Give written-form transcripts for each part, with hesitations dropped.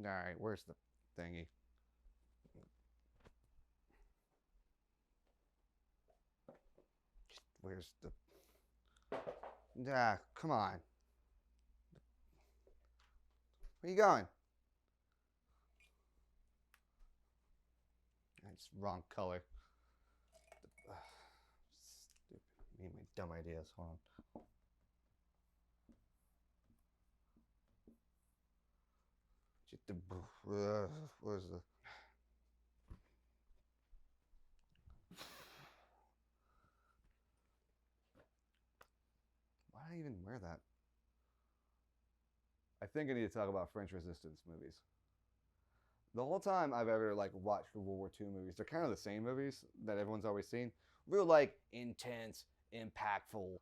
All right, where's the thingy? Where's the? Ah, come on. Where you going? It's wrong color. Stupid. Me and my dumb ideas. Hold on. Where's the? Why did I even wear that? I think I need to talk about French Resistance movies. The whole time I've ever like watched the World War II movies, they're kind of the same movies that everyone's always seen. Real like intense, impactful.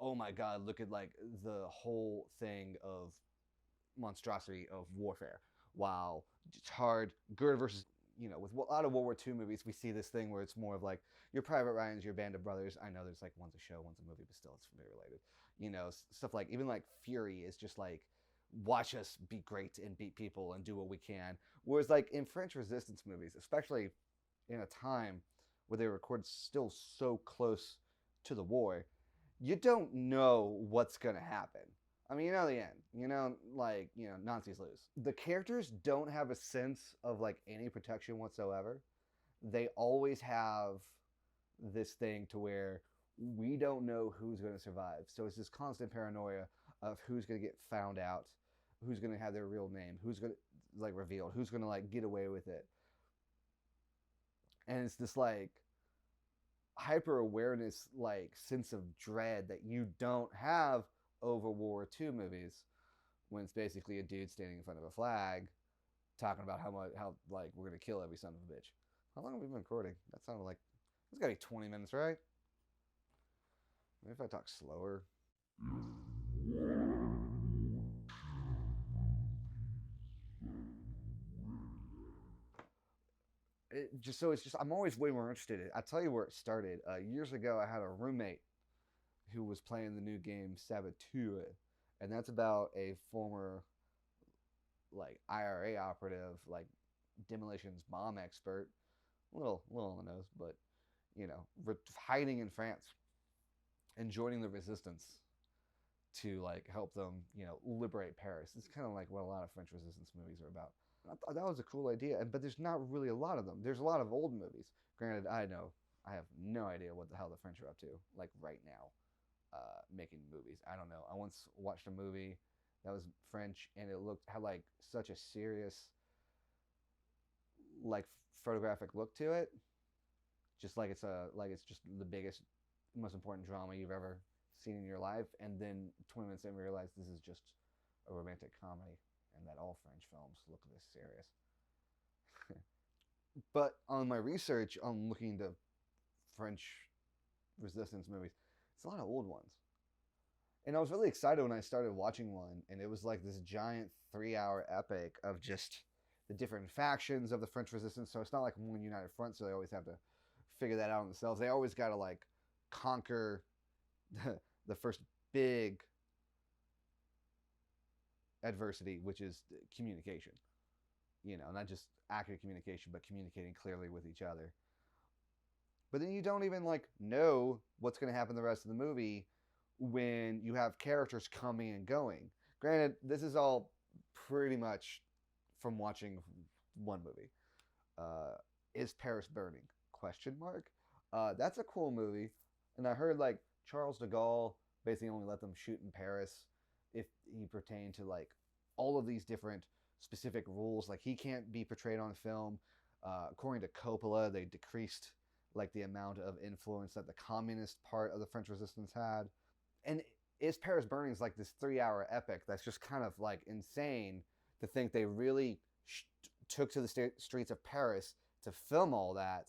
Oh my God! Look at like the whole thing of monstrosity of warfare. While it's hard, good versus with a lot of World War II movies, we see this thing where it's more of like your Private Ryan's, your Band of Brothers. I know there's like one's a show, one's a movie, but still it's very related. Stuff like even like Fury is just like watch us be great and beat people and do what we can. Whereas like in French Resistance movies, especially in a time where they recorded still so close to the war, you don't know what's gonna happen. I mean, you know the end. Nazis lose. The characters don't have a sense of like any protection whatsoever. They always have this thing to where we don't know who's going to survive. So it's this constant paranoia of who's going to get found out, who's going to have their real name, who's going to like revealed, who's going to like get away with it. And it's this like hyper awareness, like sense of dread that you don't have over World War II movies when it's basically a dude standing in front of a flag talking about how like we're gonna kill every son of a bitch. How long have we been recording? That sounded like it's gotta be 20 minutes, right? Maybe if I talk slower. I'm always way more interested in it. I'll tell you where it started. Years ago, I had a roommate who was playing the new game Saboteur, and that's about a former like IRA operative, like demolitions bomb expert, little on the nose, but hiding in France and joining the resistance to like help them, liberate Paris. It's kind of like what a lot of French resistance movies are about. I thought that was a cool idea, but there's not really a lot of them. There's a lot of old movies. Granted, I have no idea what the hell the French are up to, like right now, making movies. I don't know. I once watched a movie that was French, and it had like such a serious, like photographic look to it, just like it's just the biggest, most important drama you've ever seen in your life, and then 20 minutes in realize this is just a romantic comedy, and that all French films look this serious. But on my research on looking into French resistance movies, it's a lot of old ones. And I was really excited when I started watching one, and it was like this giant 3 hour epic of just the different factions of the French resistance. So it's not like one united front, so they always have to figure that out themselves. They always got to like conquer the first big adversity, which is communication. Not just accurate communication, but communicating clearly with each other. But then you don't even like know what's going to happen the rest of the movie when you have characters coming and going. Granted, this is all pretty much from watching one movie. Is Paris burning? Question mark. That's a cool movie, and I heard like Charles de Gaulle basically only let them shoot in Paris if he pertained to like all of these different specific rules. Like he can't be portrayed on film. According to Coppola, they decreased like the amount of influence that the communist part of the French resistance had. And Is Paris Burning is like this 3 hour epic that's just kind of like insane to think they really took to the streets of Paris to film all that.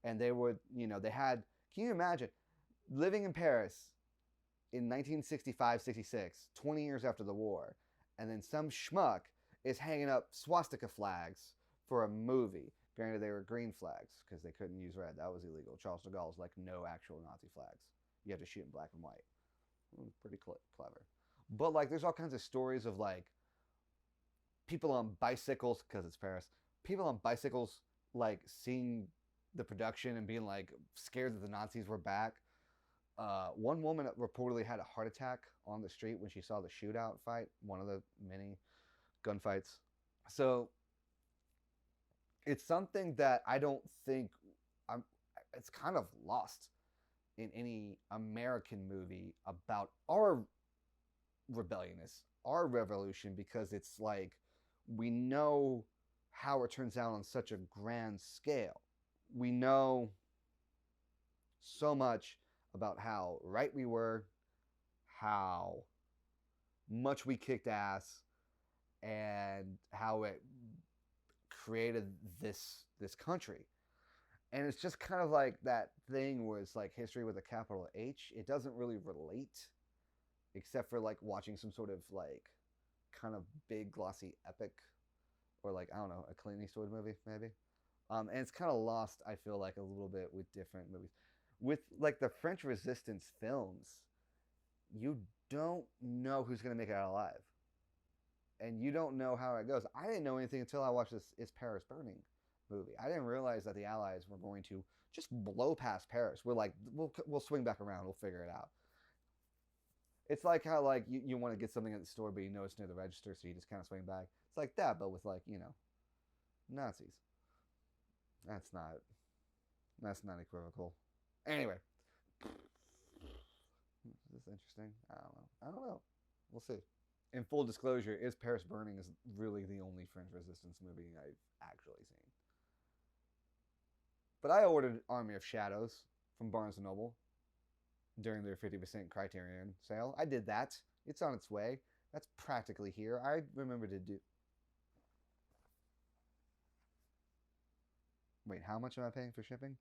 And they would, they had, can you imagine living in Paris in 1965, 66, 20 years after the war, and then some schmuck is hanging up swastika flags for a movie. Granted, they were green flags because they couldn't use red. That was illegal. Charles de Gaulle's like no actual Nazi flags. You have to shoot in black and white. Pretty clever. But like, there's all kinds of stories of like people on bicycles, because it's Paris, people on bicycles like seeing the production and being like scared that the Nazis were back. One woman reportedly had a heart attack on the street when she saw the shootout fight, one of the many gunfights. So it's something that I don't think I'm. It's kind of lost in any American movie about our rebelliousness, our revolution, because it's like we know how it turns out on such a grand scale. We know so much about how right we were, how much we kicked ass, and how it created this country. And it's just kind of like that thing where it's like history with a capital H. It doesn't really relate, except for like watching some sort of like kind of big glossy epic, or like I don't know, a Clint Eastwood movie maybe. And it's kind of lost, I feel like, a little bit with different movies. With like the French Resistance films, you don't know who's going to make it out alive. And you don't know how it goes. I didn't know anything until I watched this Is Paris Burning movie. I didn't realize that the Allies were going to just blow past Paris. We're like, we'll swing back around. We'll figure it out. It's like how like you want to get something at the store, but you know it's near the register, so you just kind of swing back. It's like that, but with like, Nazis. That's not equivocal. Anyway, is this interesting? I don't know. We'll see. In full disclosure, Is Paris Burning is really the only French Resistance movie I've actually seen. But I ordered Army of Shadows from Barnes & Noble during their 50% Criterion sale. I did that. It's on its way. That's practically here. I remember to do... Wait, how much am I paying for shipping?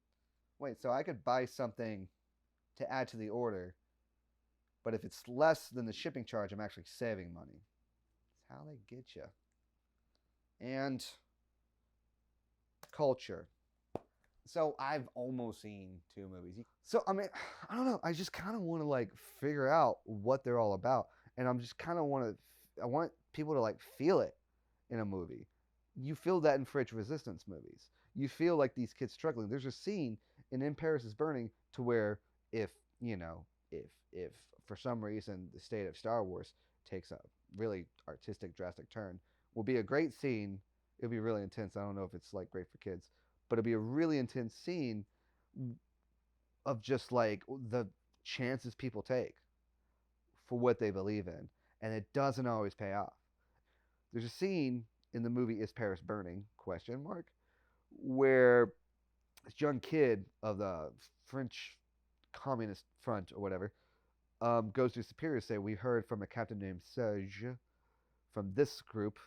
Wait, so I could buy something to add to the order, but if it's less than the shipping charge, I'm actually saving money. That's how they get you. And culture. So I've almost seen 2 movies. So, I mean, I don't know. I just kind of want to like figure out what they're all about. And I'm just kind of I want people to like feel it in a movie. You feel that in French Resistance movies. You feel like these kids struggling. There's a scene in Paris is Burning to where if for some reason the state of Star Wars takes a really artistic, drastic turn, will be a great scene. It'll be really intense. I don't know if it's like great for kids, but it'll be a really intense scene of just like the chances people take for what they believe in, and it doesn't always pay off. There's a scene in the movie Is Paris Burning? Where this young kid of the French Communist Front or whatever goes to his superiors, say, we heard from a captain named Serge from this group.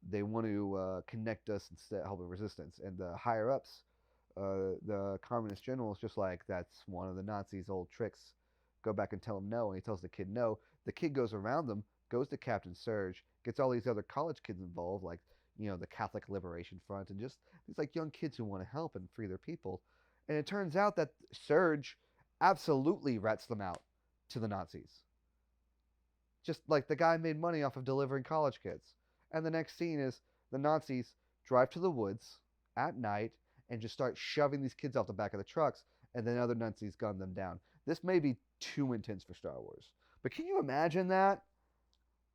They want to connect us instead, help the resistance. And the higher ups, the communist general is just like, that's one of the Nazis' old tricks. Go back and tell him no. And he tells the kid no. The kid goes around them, goes to Captain Serge, gets all these other college kids involved, like the Catholic Liberation Front, and just these like young kids who want to help and free their people. And it turns out that Serge absolutely rats them out to the Nazis. Just like the guy made money off of delivering college kids. And the next scene is the Nazis drive to the woods at night and just start shoving these kids off the back of the trucks, and then other Nazis gun them down. This may be too intense for Star Wars, but can you imagine that?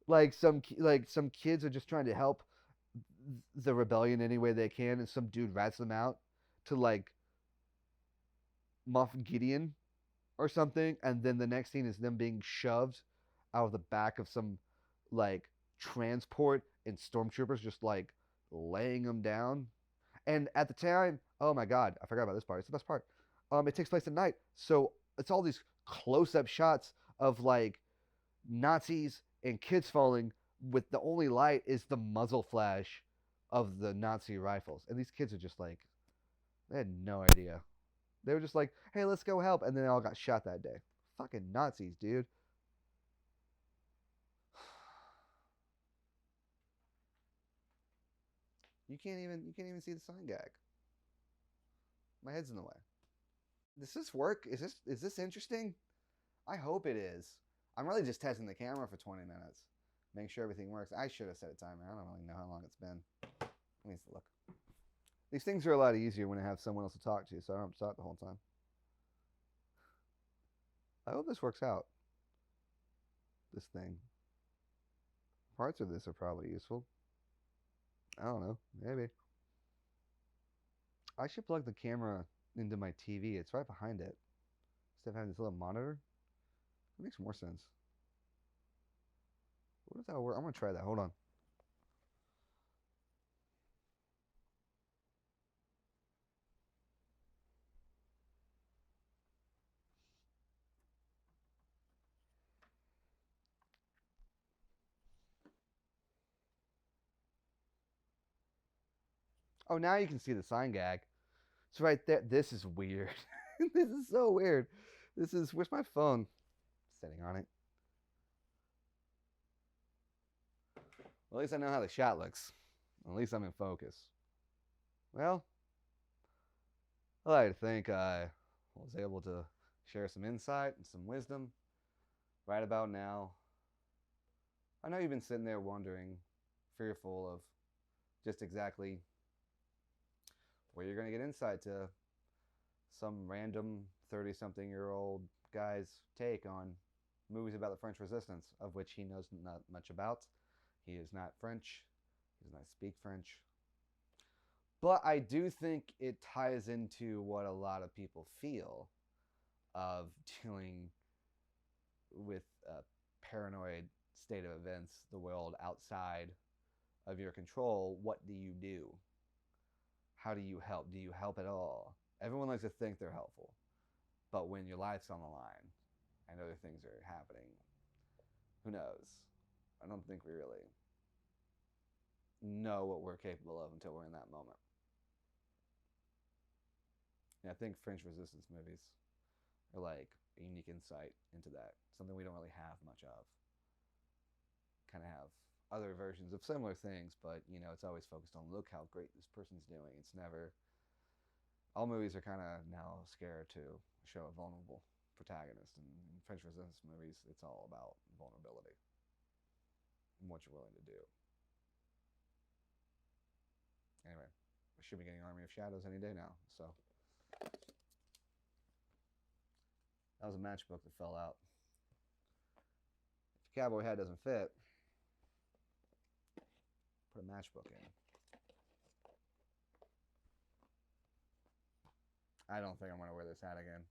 Like some kids are just trying to help the rebellion any way they can, and some dude rats them out to like Moff Gideon or something, and then the next scene is them being shoved out of the back of some like transport, and stormtroopers just like laying them down. And at the time, oh my god, I forgot about this part. It's the best part. It takes place at night, so it's all these close-up shots of like Nazis and kids falling, with the only light is the muzzle flash of the Nazi rifles. And these kids are just like, they had no idea. They were just like, hey, let's go help. And then they all got shot that day. Fucking Nazis, dude. You can't even see the sign gag. My head's in the way. Does this work? Is this interesting? I hope it is. I'm really just testing the camera for 20 minutes. Make sure everything works. I should have set a timer. I don't really know how long it's been. Let me look. These things are a lot easier when I have someone else to talk to, so I don't have to talk the whole time. I hope this works out. This thing. Parts of this are probably useful. I don't know. Maybe. I should plug the camera into my TV. It's right behind it. Instead of having this little monitor. It makes more sense. What does that work? I'm going to try that. Hold on. Oh, now you can see the sign gag. It's right there. This is weird. This is so weird. This is, where's my phone? Sitting on it. Well, at least I know how the shot looks. At least I'm in focus. Well, I like to think I was able to share some insight and some wisdom right about now. I know you've been sitting there wondering, fearful of just exactly where you're going to get insight to some random 30-something-year-old guy's take on movies about the French Resistance, of which he knows not much about. He is not French. He does not speak French. But I do think it ties into what a lot of people feel of dealing with a paranoid state of events, the world outside of your control. What do you do? How do you help? Do you help at all? Everyone likes to think they're helpful. But when your life's on the line and other things are happening, who knows? I don't think we really know what we're capable of until we're in that moment. And I think French Resistance movies are like a unique insight into that. Something we don't really have much of. Kind of have other versions of similar things, but you know, it's always focused on look how great this person's doing. It's never. All movies are kind of now scared to show a vulnerable protagonist, and in French Resistance movies, it's all about vulnerability and what you're willing to do. Anyway, we should be getting Army of Shadows any day now. So that was a matchbook that fell out. If your cowboy hat doesn't fit, put a matchbook in. I don't think I'm going to wear this hat again.